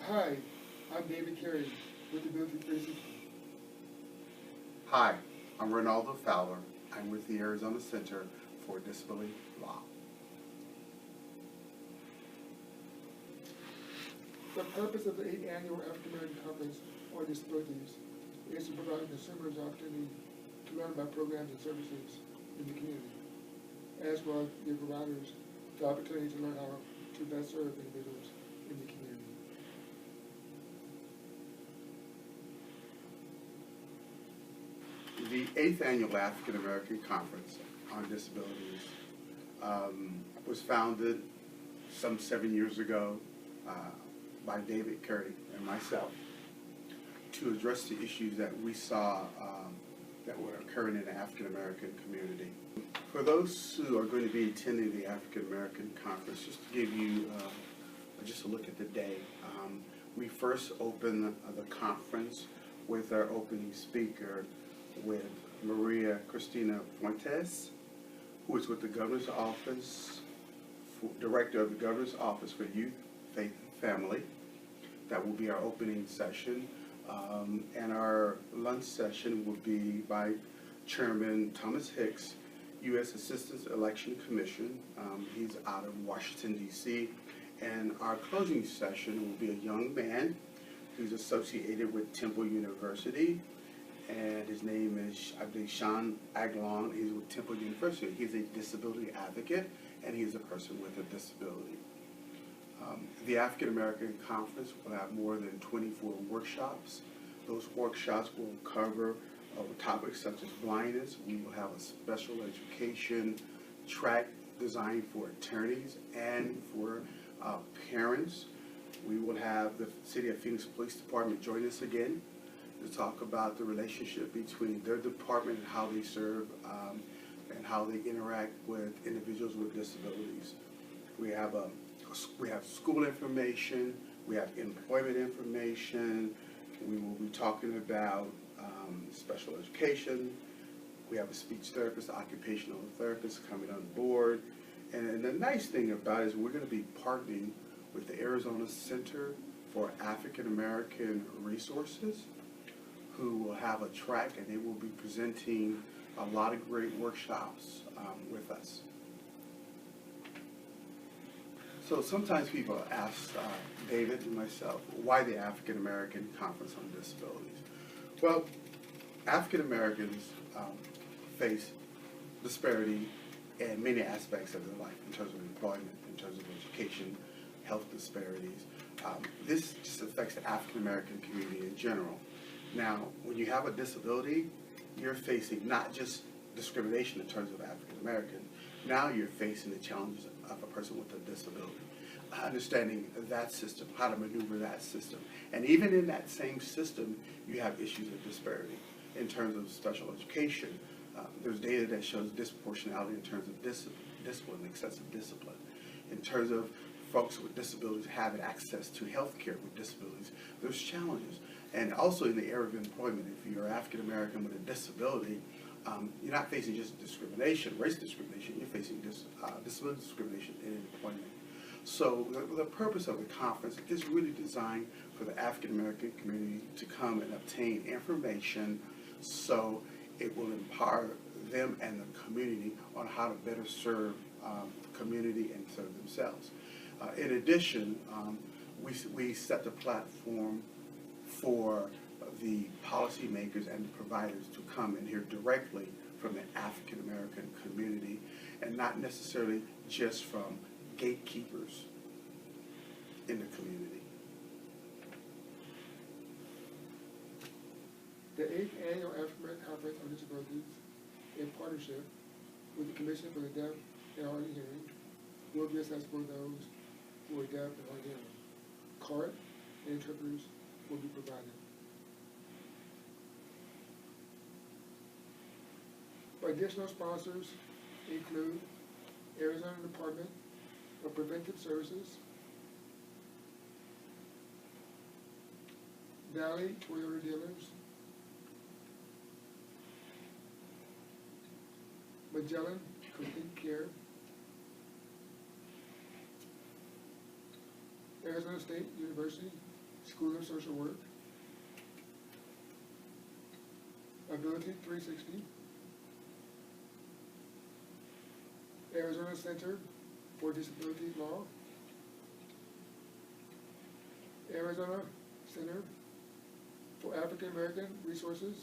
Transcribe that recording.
Hi, I'm David Carey with Disabilities 360. Hi, I'm Renaldo Fowler. I'm with the Arizona Center for Disability Law. The purpose of the 8th Annual African American Conference on Disabilities is to provide consumers the opportunity to learn about programs and services in the community, as well as give providers the opportunity to learn how to best serve individuals in the community. The 8th Annual African American Conference on Disabilities was founded some 7 years ago by David Carey and myself to address the issues that we saw that were occurring in the African American community. For those who are going to be attending the African American Conference, just to give you just a look at the day, we first opened the conference with our opening speaker, with Maria Cristina Fuentes, who is with the Governor's Office, Director of the Governor's Office for Youth, Faith, and Family. That will be our opening session. And our lunch session will be by Chairman Thomas Hicks, U.S. Assistant Election Commission. He's out of Washington, D.C. And our closing session will be a young man who's associated with Temple University. And his name is, I believe, Sean Aglon. He's with Temple University. He's a disability advocate, and he's a person with a disability. The African American Conference will have more than 24 workshops. Those workshops will cover topics such as blindness. We will have a special education track designed for attorneys and for parents. We will have the City of Phoenix Police Department join us again to talk about the relationship between their department and how they serve and how they interact with individuals with disabilities. We have school information, we have employment information, we will be talking about special education, we have a speech therapist, occupational therapist coming on board, and the nice thing about it is we're going to be partnering with the Arizona Center for African American Resources, who will have a track, and they will be presenting a lot of great workshops with us. So sometimes people ask David and myself, why the African American Conference on Disabilities? Well, African Americans face disparity in many aspects of their life, in terms of employment, in terms of education, health disparities. This just affects the African American community in general. Now, when you have a disability, you're facing not just discrimination in terms of African Americans. Now you're facing the challenges of a person with a disability. Understanding that system, how to maneuver that system. And even in that same system, you have issues of disparity. In terms of special education, there's data that shows disproportionality in terms of discipline, excessive discipline. In terms of folks with disabilities having access to health care with disabilities, there's challenges. And also in the area of employment, if you're African American with a disability, you're not facing just discrimination, race discrimination, you're facing disability discrimination in employment. So the purpose of the conference is really designed for the African American community to come and obtain information so it will empower them and the community on how to better serve the community and serve themselves. In addition, we set the platform for the policymakers and the providers to come and hear directly from the African American community and not necessarily just from gatekeepers in the community. The 8th Annual African American Conference on Disabilities, in partnership with the Commission for the Deaf and Hard of Hearing, will be accessible to those who are deaf and hard of hearing. Card and interpreters will be provided. Additional sponsors include Arizona Department of Preventive Services, Valley Toyota Dealers, Magellan Complete Care, Arizona State University School of Social Work, Ability 360, Arizona Center for Disability Law, Arizona Center for African American Resources,